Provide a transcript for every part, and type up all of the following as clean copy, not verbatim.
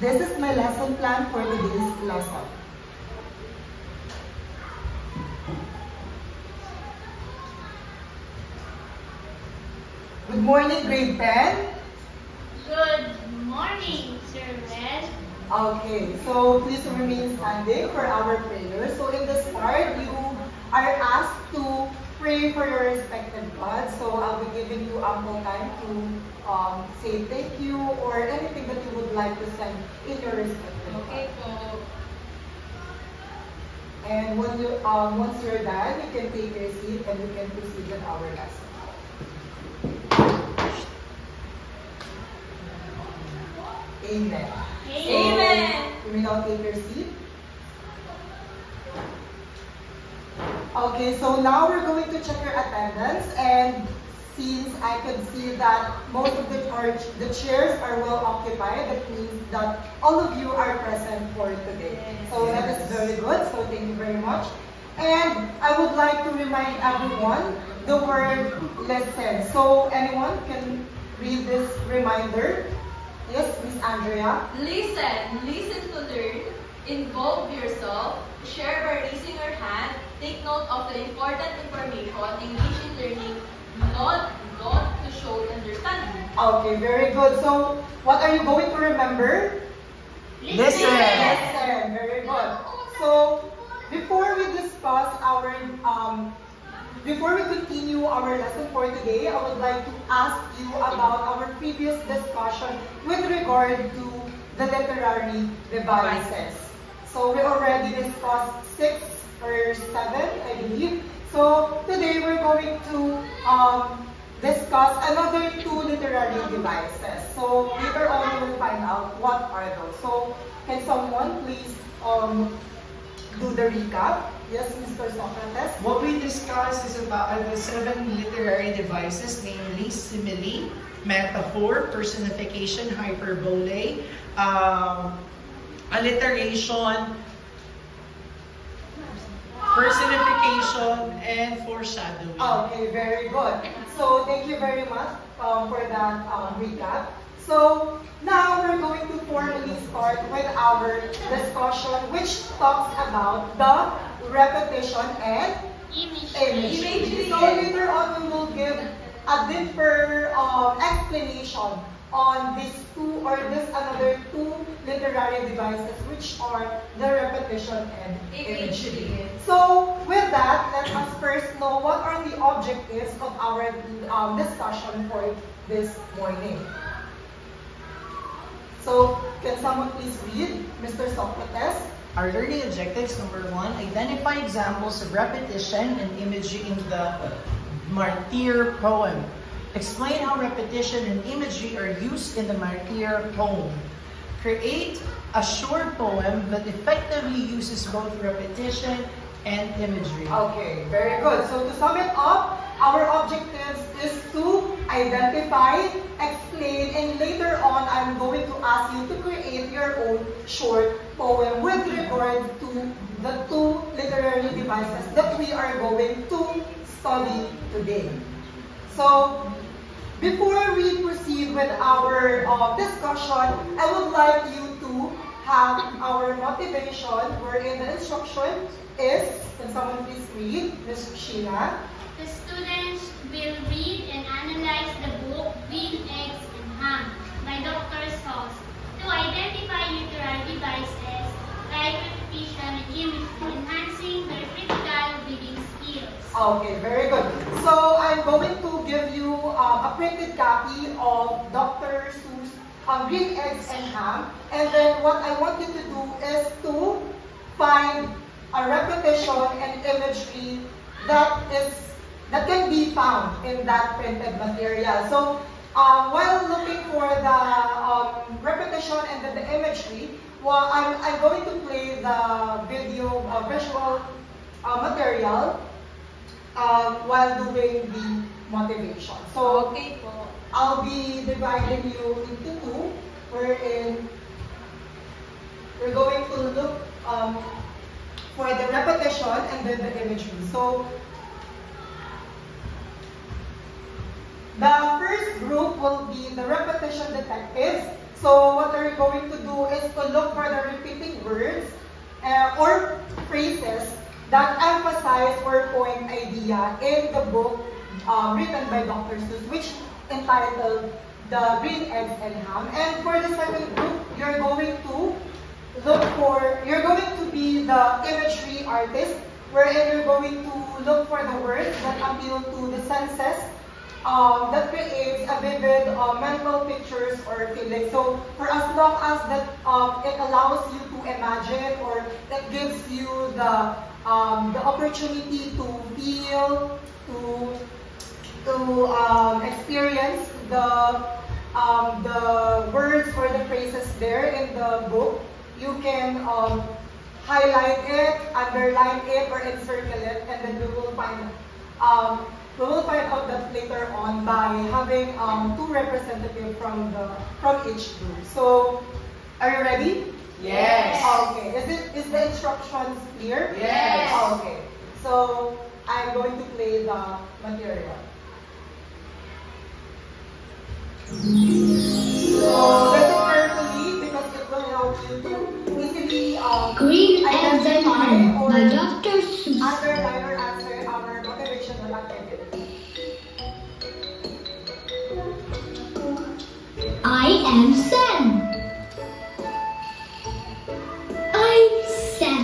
This is my lesson plan for today's lesson. Good morning, grade 10. Good morning, Sir Red. Okay, so please remain standing for our prayer. So in this part, you are asked to pray for your respected God. So I'll be giving you ample time to say thank you or anything that you would like to send in your respected God. Okay po. And when you, once you're done, you can take your seat and we can proceed with our lesson. Amen. Amen. So, you may now take your seat. Okay, so now we're going to check your attendance, and since I could see that most of the chairs are well occupied, that means that all of you are present for today. So that is very good, so thank you very much. And I would like to remind everyone the word listen. So anyone can read this reminder? Yes, Miss Andrea. Listen to learn, involve yourself, share by raising your hand, take note of the important information, engage in learning, not to show understanding. Okay, very good. So, what are you going to remember? Listen. Listen, very good. So, before we discuss our, before we continue our lesson for today, I would like to ask you about our previous discussion with regard to the literary devices. So, we already discussed 6 or 7, I believe. So, today we're going to discuss another 2 literary devices. So, later on we will find out what are those. So, can someone please do the recap? Yes, Mr. Socrates. What we discussed is about the 7 literary devices, namely simile, metaphor, personification, hyperbole, alliteration, personification, and foreshadowing. Okay, very good. So, thank you very much for that recap. So, now we're going to formally start with our discussion, which talks about the repetition and imagery. So, later on, we will give a deeper explanation on these 2 or this another 2 literary devices, which are the repetition and imagery. So, with that, let us first know what are the objectives of our discussion for this morning. So, can someone please read, Mr. Socrates? Our learning objectives, number 1, identify examples of repetition and imagery in the Martyr poem. Explain how repetition and imagery are used in the Martyr poem. Create a short poem that effectively uses both repetition and imagery. Okay, very good. So to sum it up, our objectives is to identify, explain, and later on, I'm going to ask you to create your own short poem with regard to the 2 literary devices that we are going to study today. So, before we proceed with our discussion, I would like you to have our motivation, wherein the instruction is, can someone please read, Ms. Sheila? The students will read and analyze the book Green Eggs and Ham by Dr. Sauce to identify literary devices like repetition and imagery, enhancing their critical reading skills. Okay, very good. So I'm going to give you a printed copy of Dr. Seuss Green Eggs and Ham, and then what I want you to do is to find a repetition and imagery that can be found in that printed material. So while looking for the repetition and the imagery, well, I'm going to play the video visual material while doing the motivation. So Okay po. I'll be dividing you into 2, wherein we're going to look for the repetition and then the imagery. So, The first group will be the repetition detectives. So what they're going to do is to look for the repeating words or phrases that emphasize or point idea in the book written by Dr. Seuss, which entitled The Green Eggs and Ham. And for the second group, you're going to be the imagery artist, wherein you're going to look for the words that appeal to the senses, that creates a vivid mental pictures or feelings. So for as long as that it allows you to imagine, or that gives you the opportunity to feel, to experience the words or the phrases there in the book, you can highlight it, underline it, or encircle it, and then we will find out that later on by having two representatives from each group. So, are you ready? Yes. Okay. Is the instructions clear? Yes. Okay. So, I'm going to play the material. So, listen carefully because it will help you to easily Green Eggs and Ham or by Dr. Seuss. underline or answer our motivational activity. I am Sam. I'm Sam.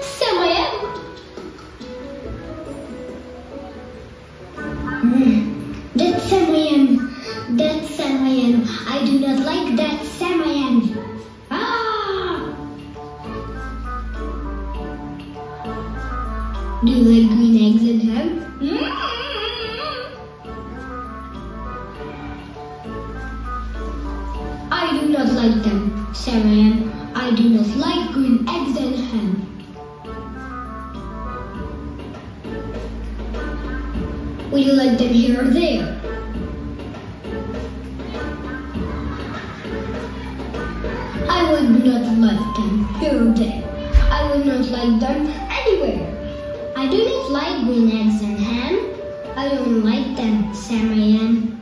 Sam I am. That's Sam I am. That's Sam I am. I do not like that Sam I am. Do you like green eggs and ham? I do not like them, Sam I am. I do not like green eggs and ham. Would you like them here or there? I would not like them here or there. I would not like them anywhere. I do not like green eggs and ham. I don't like them, Sam I am.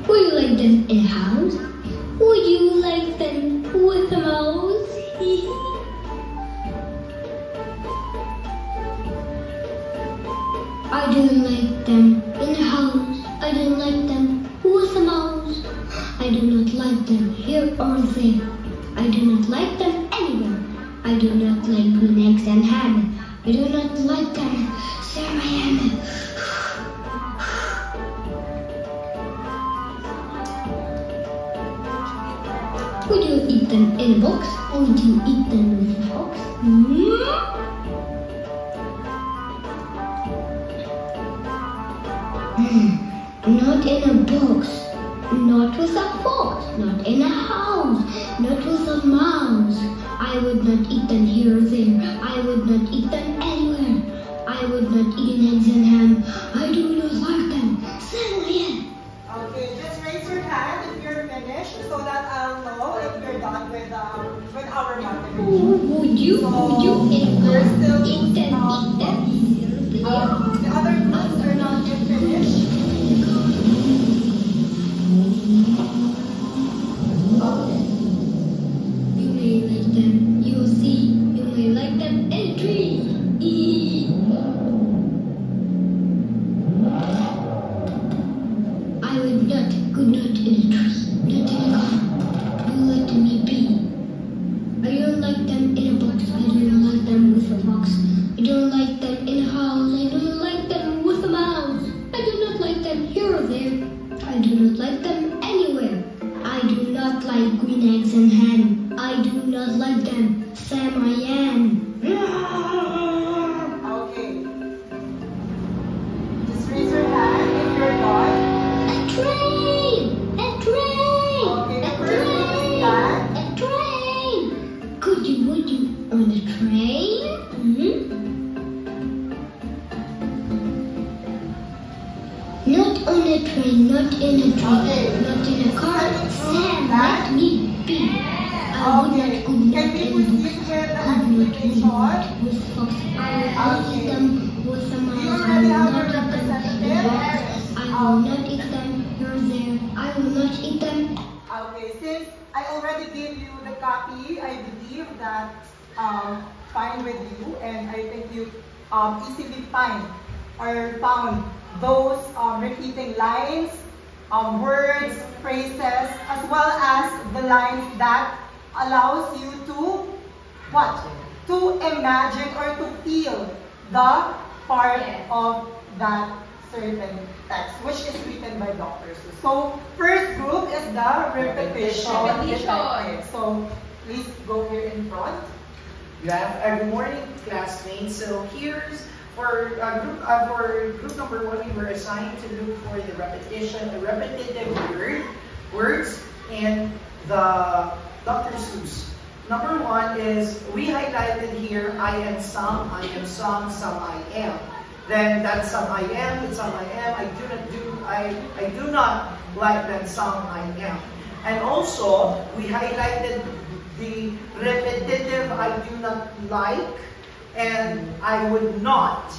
Would you like them in a house? Would you like them with a mouse? I don't like them in a house. I don't like them with a mouse. I do not like them here or there. I do not like them anywhere. I do not like green eggs and ham. I do not like them, Sam I am. Would you eat them in a box? Or would you eat them with a fork? Not in a box, not with a fork, not in a house, not with a mouse. I would not eat them here or there. I would not eat them anywhere. I would not eat eggs and ham. I do not like them. Sam I am. Okay, just raise your hand if you're finished so that I'll know if you're done with our motivation. Would you eat them here or there? The other groups are not yet finished. You may like them. You will see. You may like them in a tree. I would not, could not in a tree, not in a car. You let me be. I don't like them in a box. I don't like them with a box. I don't like them in a house. I don't like them with a mouse. I do not like them here or there. I do not like them anywhere. I do not like green eggs and ham. I do not like them. Sam I am. Okay. Just raise your hand if you're done. A train! A train! Okay, the A first one is train! that. A train! Would you on a train? Not on a train, not in a train, Okay. not in a car. Sam, let me be. I Okay. Can we proceed with the explanation? Okay. Do you already have your representative? I will not eat them, nor there. I will not eat them. Okay, since I already gave you the copy, I believe that fine with you, and I think you easily find or found those repeating lines, words, phrases, as well as the lines that allows you to what? To imagine or to feel the part of that certain text, which is written by Dr. Seuss. So, first group is the repetition. Repetition. So, please go here in front. You have good morning, classmates. So here's for group number 1, we were assigned to look for the repetition, the repetitive words in the Dr. Seuss. Number 1 is we highlighted here I am some, some I am. Then that some I am, that some I am, I do not like that some I am. And also we highlighted the repetitive I do not like and I would not.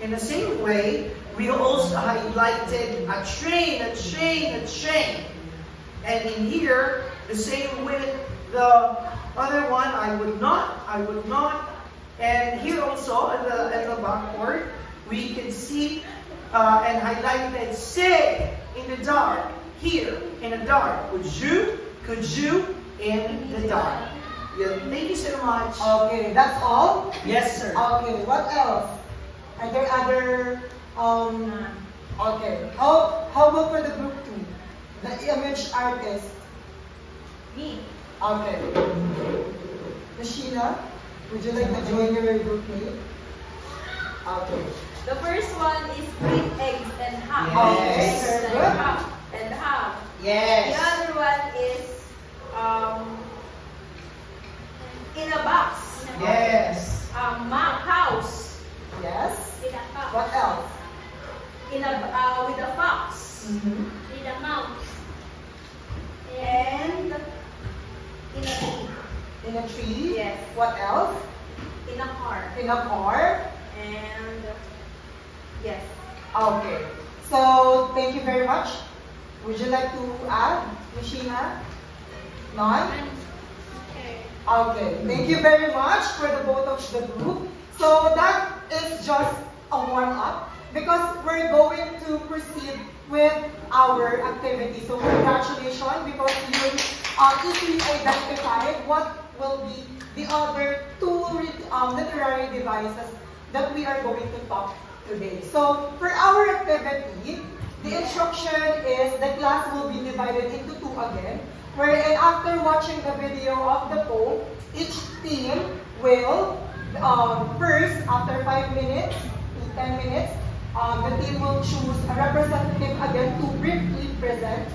In the same way, we also highlighted a train, a train, a train. And in here, the same with the other one, I would not, I would not. And here also, in the backboard, we can see and highlighted say in the dark, here in the dark. Would you, could you, in the dark. Yeah, thank you so much. Okay, that's all? Yes, sir. Okay, what else? Are there other, okay. How about for the group 2? The image artist. Me. Okay. Sheila, would you like to join your group mate? Okay. The first one is breed eggs and ham. Yes. Eggs Very and good. ham. And ham. Yes. The other one is in a box. Yes. House. Yes. With a cup. What else? In a with a fox. With a mouse. And in a tree. In a tree? Yes. What else? In a car. In a car? And yes. Okay. So, thank you very much. Would you like to add, Mishina? None? Okay. Okay. Thank you very much for the both of the group. So, that is just a warm-up because we're going to proceed with our activity. So, congratulations because you easily identified what will be the other 2 literary devices that we are going to talk today. So, for our activity, the instruction is the class will be divided into 2 again, wherein after watching the video of the poem, each team will, first, after 5 minutes to 10 minutes, the team will choose a representative again to briefly present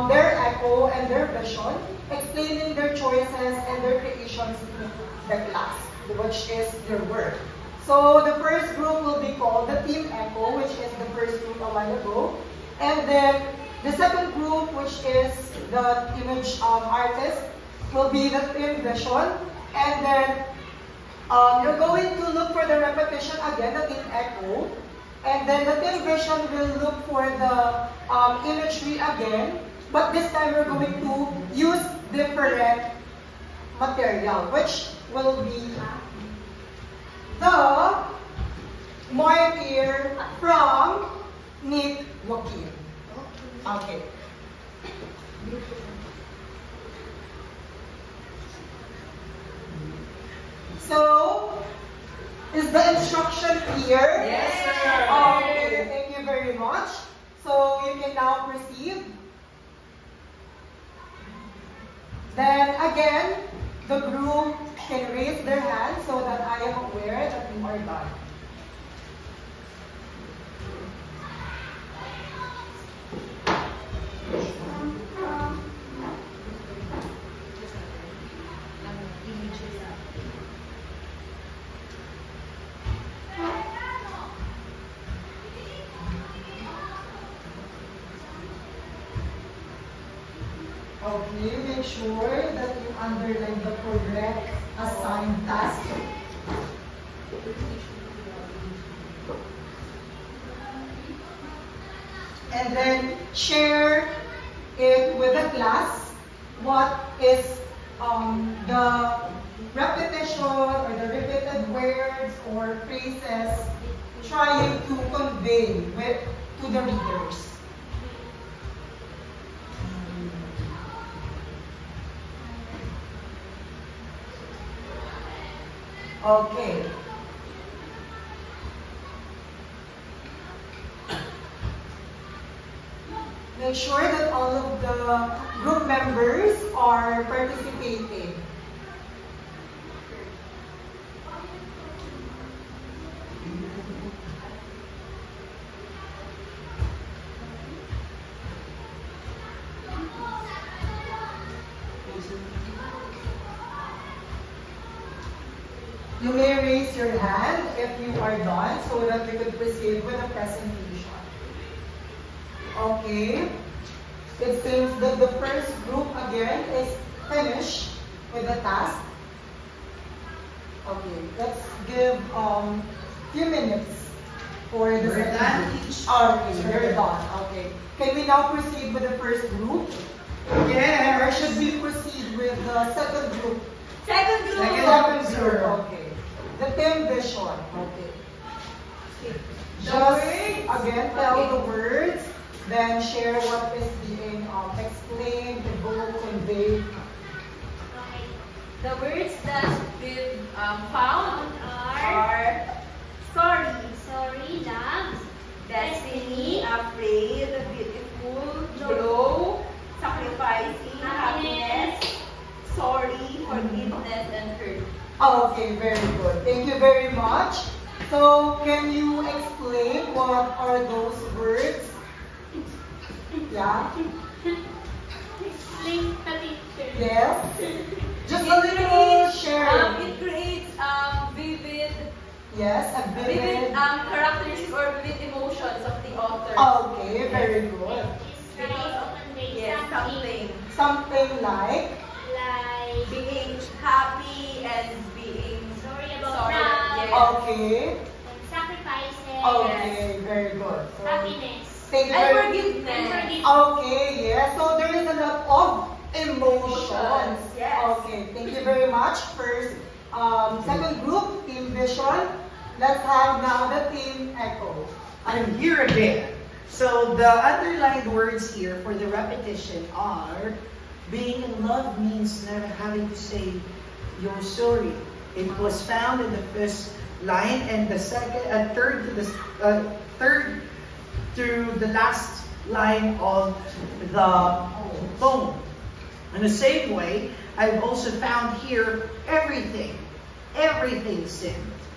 their echo and their vision, explaining their choices and their creations to the class, which is their work. So the first group will be called the Team Echo, which is the first group a while ago. And then the second group, which is the image artist, will be the Team Vision. And then you're going to look for the repetition again, the Team Echo. And then the Team Vision will look for the imagery again. But this time we're going to use different material, which will be the martyr from Nick Joaquin. Okay. So, is the instruction clear? Yes, sir. Okay, thank you very much. So, you can now proceed. Then again, the group can raise their hand so that I am aware that you are done. Okay, make sure that you underline the correct assigned task. And then share it with the class what is the repetition or the repeated words or phrases trying to convey to the readers. Okay. Make sure that all of the group members are participating. You may raise your hand if you are done so that we could proceed with the presentation. Okay. It seems that the first group again is finished with the task. Okay, let's give few minutes for the second group. Okay, we're done. Okay. Can we now proceed with the first group? Yeah. Or should we proceed with the second group? Second group. Second group. Okay. The team vision. Okay. Just again tell the words, then share what is being explained, evoked, conveyed. The words that we've found are sorry, love, destiny, afraid, beautiful, grow, sacrificing, happiness, sorry, forgiveness, and hurt. Okay, very good. Thank you very much. So, can you explain what are those words? Yeah? Explain the picture. Yes? Just a little sharing. It creates vivid, Yes, a vivid vivid. characteristics or vivid emotions of the author. Okay, very good. It's trying to convey Yes, something Something like, like being happy and being sorry about sorry. now, Yes. okay. and sacrifices, Okay, very good. So, happiness, thank you And very forgiveness. and forgiveness. Okay, yes. So there is a lot of emotions. Yes. Okay, thank you very much. First, second group, Team Vision. Let's have now the Team Echo. I'm here again. So the underlined words here for the repetition are being in love means never having to say you're sorry. It was found in the first line and the second and third to the third to the last line of the poem. In the same way, I've also found here everything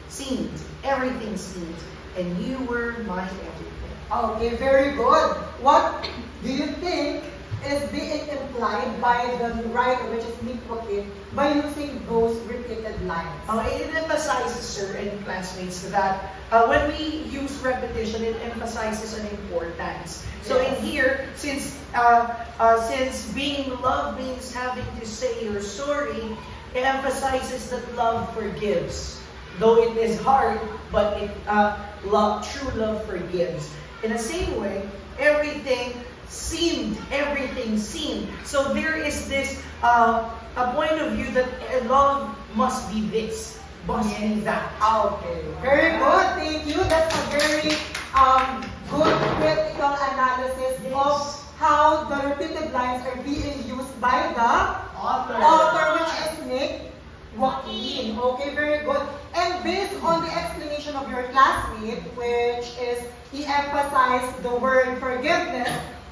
seemed, everything seemed, and you were my everything. Okay, very good. What do you think is being implied by the writer, which is Nick Joaquin, by using those repeated lines? It emphasizes, sir and classmates, that when we use repetition, it emphasizes an importance. So in here, since being in love means having to say you're sorry, it emphasizes that love forgives. Though it is hard, but true love forgives. In the same way, everything seemed. So there is this a point of view that love must be this, must be that. Okay, very good. Thank you. That's a very good critical analysis of how the repeated lines are being used by the author, which is Nick Joaquin. Okay, very good. And based on the explanation of your classmate, which is he emphasized the word forgiveness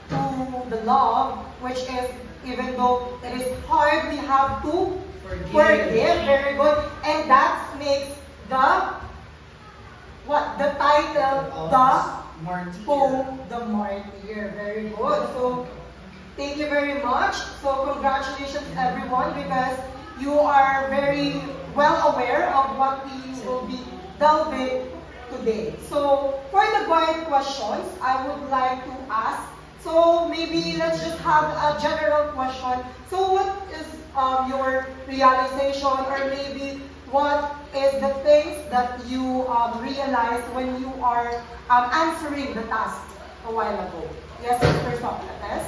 to the love, which is even though it is hard, we have to forgive. Very good. And that makes the title, the poem, The Martyr. Very good. So thank you very much. So congratulations everyone, because you are very well aware of what we will be delving today. So for the guide questions, I would like to ask, so maybe let's just have a general question. So what is your realization, or maybe what is the things that you realize when you are answering the task a while ago. Yes, Mr. Socrates?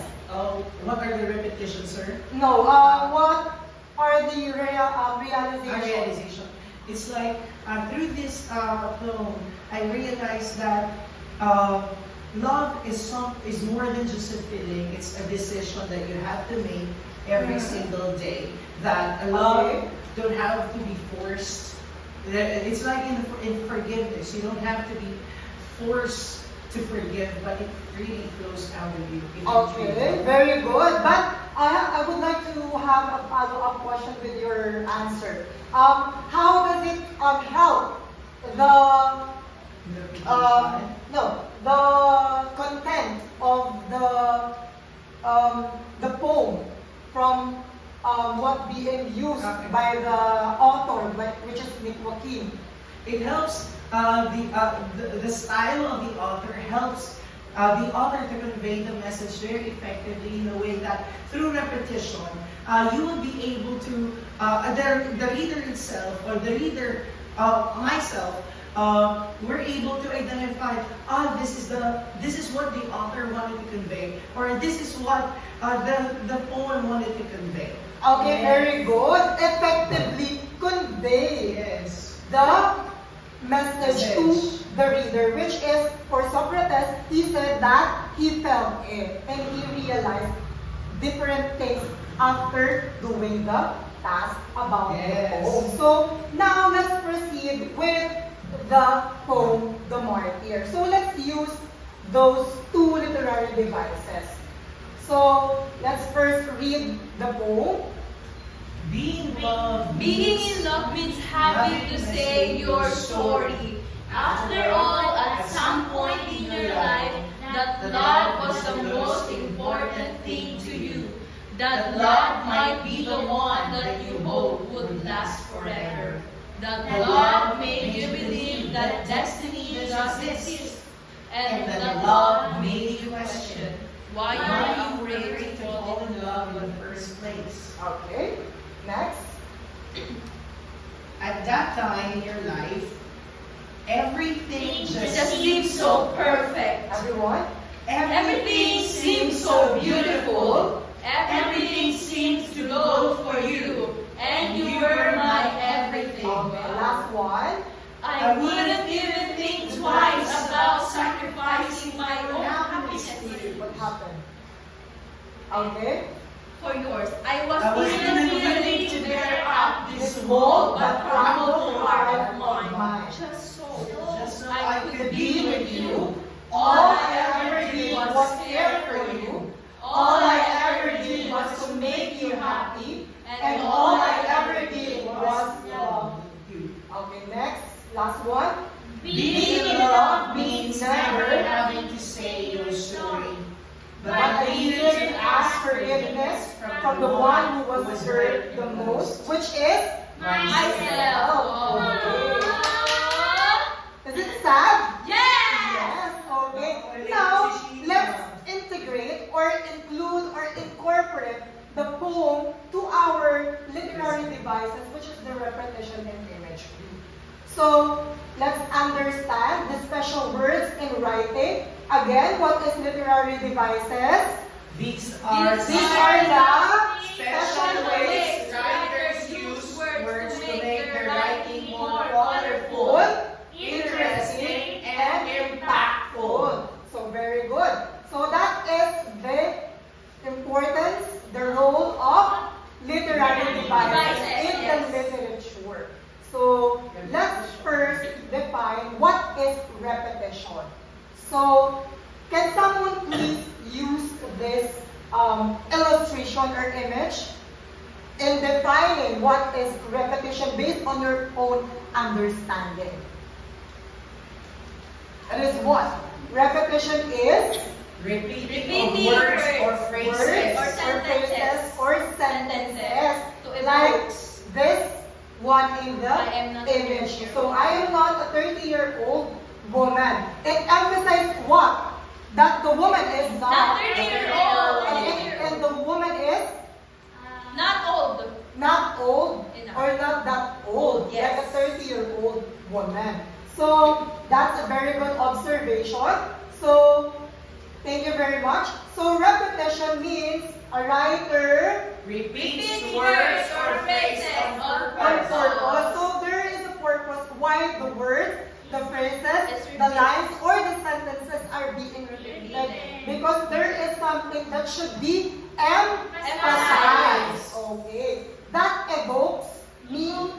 What are the repetitions, sir? No, what are the realizations? Realization. It's like through this poem, I realized that love is more than just a feeling. It's a decision that you have to make every single day. That love don't have to be forced. It's like in forgiveness. You don't have to be forced to forgive, but it really flows out of you. Okay, very good. But I would like to have a follow-up question with your answer. How does it help the content of the poem from what being used by the author, which is Nick Joaquin? It helps the style of the author helps the author to convey the message very effectively in a way that through repetition, you will be able to, the reader itself, or the reader, myself, we're able to identify, this is what the author wanted to convey, or this is what the poem wanted to convey. Okay, very good. Effectively convey the message to the reader, which is, for Socrates, he said that he felt it and he realized different things after doing the task about the poem. So now let's proceed with the poem, The Martyr. So let's use those two literary devices. So let's first read the poem. Being in love means having to say your story. After all, at some point in your life, that love was the most important thing to you. That love might be the one that you hope would last forever. That love made you believe that destiny does exist. And that love made you question, why are you afraid to fall in love in the first place? Okay, next. At that time in your life, everything Just seems so perfect. Everyone? Everything seems so beautiful. Everything seems to go for you. And you were my everything. Okay, last one. I wouldn't even think twice about sacrificing my own happiness What happened? Okay. for yours. I was even willing to bear up this small but probable heart of mine. Just so I could be with you. All I ever did was care for you. All I ever did was to make you happy. And all I ever did was love you. Okay, next. Last one. Being in love means never having to say your story. But I needed to ask forgiveness from the one who was hurt the most, which is myself. Is it sad? Yes! Yes. Okay. Now, let's integrate or include or incorporate the poem to our literary devices, which is the repetition and image. So, let's understand the special words in writing. Again, what is literary devices? These are the special ways writers use words to make their writing more colorful, interesting, and impactful. So very good. So that is the importance, the role of literary devices in the literature. So let's first define what is repetition. So can someone please use this illustration or image in defining what is repetition based on your own understanding? It is what? Repetition is repeating of words or phrases. or sentences. Like this one in the image. So I am not a 30-year-old woman. It emphasizes what? That the woman is not 30-year-old. And the woman is Not old. old or not that old, Yes. like a 30-year-old woman. So that's a very good observation. So thank you very much. So repetition means a writer Repeats words or phrases on on purpose. purpose. So there is a purpose why the words, the phrases, the lines, or the sentences are being repeated. Because there is something that should be emphasized. Okay. That evokes meaning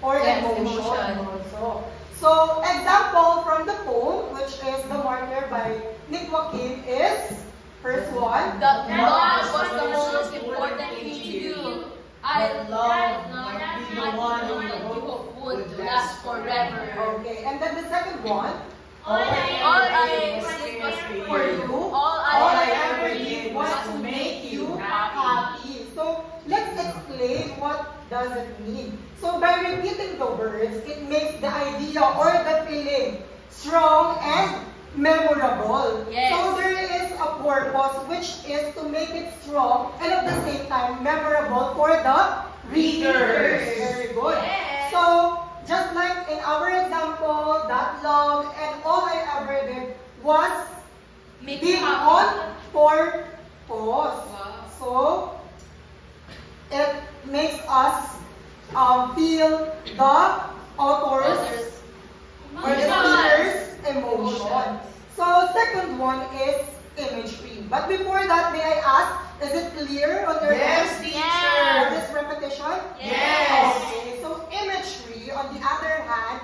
or Yes, emotion emotion. also. So example from the poem, which is The Martyr by Nick Joaquin, is first one. The love was the most important thing to you. I love might might be be the the one one you who hope would last forever. Okay, and then the second one. All All I I was did for was you. For you, All I I ever did was to make you happy. So let's explain what does it mean. So by repeating the words, it makes the idea or the feeling strong and memorable. Yes. So there is a purpose which is to make it strong and at the same time memorable for the readers. Very good. Yes. So just like in our example, that love and all I ever did was Make being you on happy. purpose. Wow. So it makes us feel the author's or the speaker's emotion. So second one is imagery. But before that, may I ask, is it clear on your Yes, end? teacher. What is repetition? Yes. Okay, so imagery, on the other hand,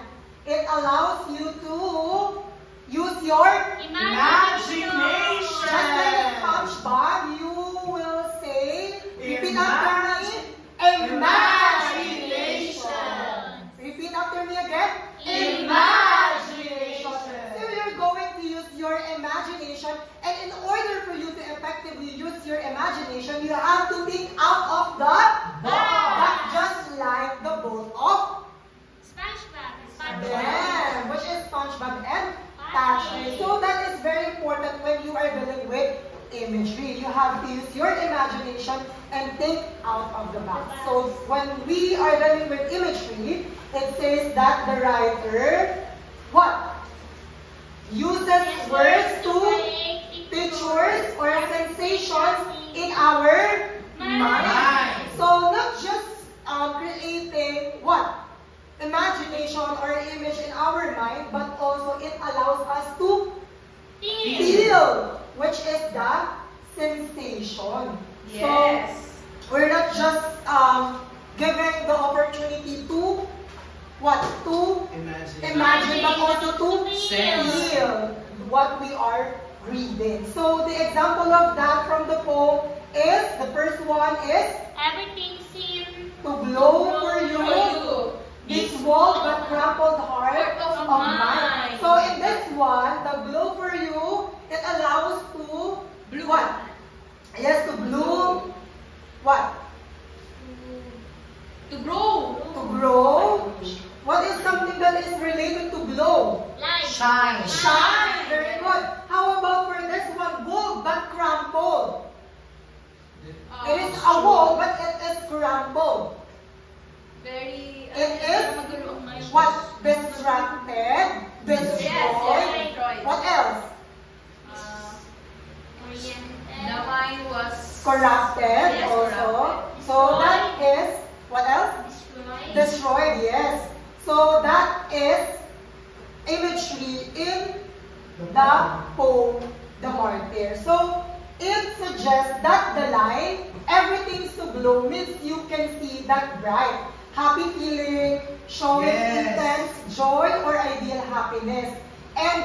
it allows you to use your Imagination. just like a SpongeBob, you will say, repeat after me, imagination. Repeat after me again, imagination. So you're going to use your imagination, and in order for you to effectively use your imagination, you have to think out of the box, just like the boat of SpongeBob. yeah, which is SpongeBob and Patrick. So that is very important when you are dealing with imagery. You have to use your imagination and think out of the box. So when we are dealing with imagery, it says that the writer, what? Uses words to pictures or sensations in our mind. So not just creating what? Imagination or image in our mind, but also it allows us to feel, which is the sensation. Yes. So we're not just given the opportunity to what? To imagine, but also to feel what we are reading. So the example of that from the poem is, the first one is, Everything seemed to blow for you this wall but crumpled heart of mine. So in this one, the blow for you, it allows to what? Yes, to bloom. What? To grow. To grow. What is something that is related to glow? light. Shine. Shine. Very good. How about for this one? Wool but crumpled. It is a wool but it is crumpled. Very. It is what? Distracted, destroyed. Yes. What else? The mind was Corrupted Yes, also. corrupted. So that is, what else? Destroyed. Destroyed, yes. So that is imagery in the poem, The Martyr. So it suggests that the line, everything's to glow, means you can see that bright, happy feeling, showing Yes. intense joy or ideal happiness. And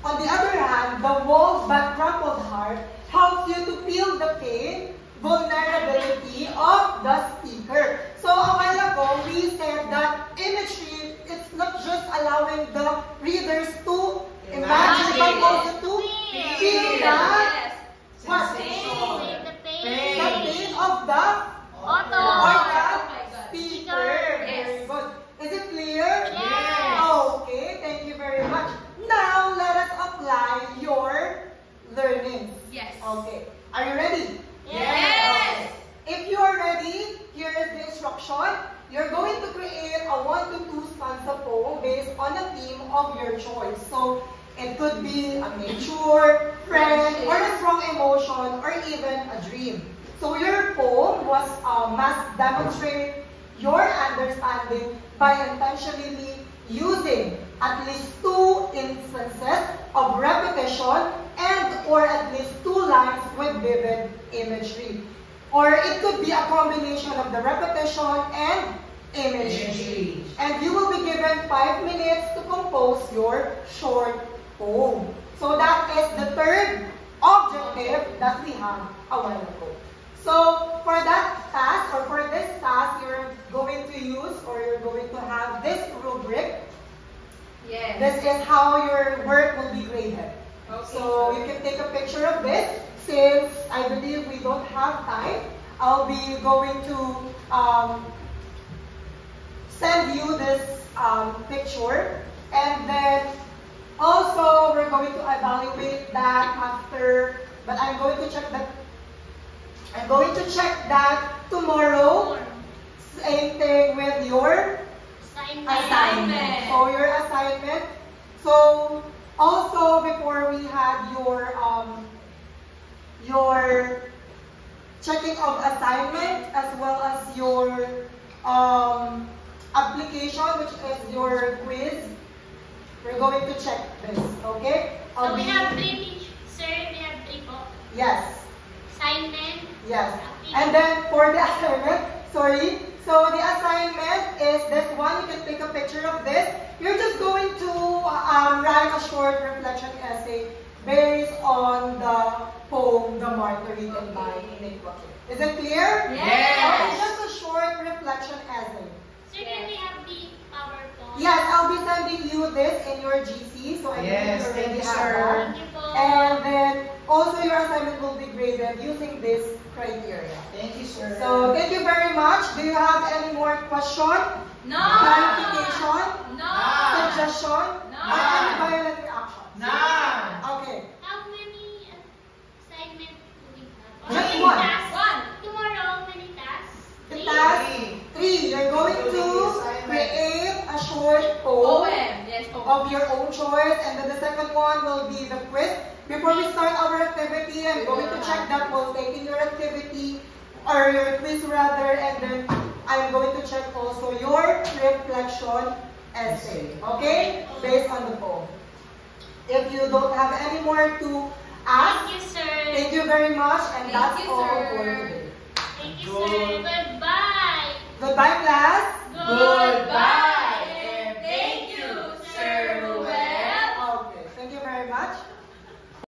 on the other hand, the walled but crumpled heart helps you to feel the pain, vulnerability of the speaker. So a while ago, we said that imagery, it's not just allowing the readers to imagine, but also to feel that what? Feel the pain. The pain of the Author. or the Oh my God. speaker. Yes. Very good. Is it clear? Yes. Okay, thank you very much. Now, let us apply your learnings. Yes. Okay. Are you ready? Yes. If you are ready, based on the theme of your choice. So it could be a nature, friend, or a strong emotion, or even a dream. So your poem must demonstrate your understanding by intentionally using at least 2 instances of repetition and or at least 2 lines with vivid imagery. Or it could be a combination of the repetition and imagery. And you will be given 5 minutes to compose your short poem. So that is the third objective that we have a while ago. So for that task, or for this task, you're going to use, or you're going to have this rubric. Yes. This is how your work will be graded. Okay. So you can take a picture of this. Since I believe we don't have time, I'll be going to send you this picture, and then also we're going to evaluate that after. But I'm going to check that. I'm going to check that tomorrow. Same thing with your assignment. So your assignment. So also before we had your checking of assignment as well as your application, which is your quiz. We're going to check this. Okay? So we have 3, sir. We have 3 po. Yes. Assignment. Yes. And then for the assignment, sorry. So the assignment is this one. You can take a picture of this. You're just going to write a short reflection essay based on the poem, The Martyr, written by Nick Joaquin. Is it clear? Yes. Okay, just a short reflection essay. Sir, can we have the PowerPoint? Yes, I'll be sending you this in your GC, so I Yes, think you already thank you, have sir. that. Thank you po. And then also your assignment will be graded using this criteria. Thank you, sir. So thank you very much. Do you have any more question? No. Clarification? No. Suggestion? No. Or any violent reaction? None. Okay. How many assignment do we have? Or Just many one. tasks? One. Tomorrow, many tasks? The 3? task 3. You're going to create a short poem Yes. of your own choice, and then the second one will be the quiz. Before we start our activity, I'm going to check that while taking your activity, or your quiz rather, and then I'm going to check also your reflection essay, okay? Based on the poem. If you don't have any more to ask, Thank you, sir. thank you very much, and Thank that's you, all sir. for today. Thank you, sir. Goodbye. Goodbye, class. Goodbye. And thank you, Sir Ruel. Okay, thank you very much.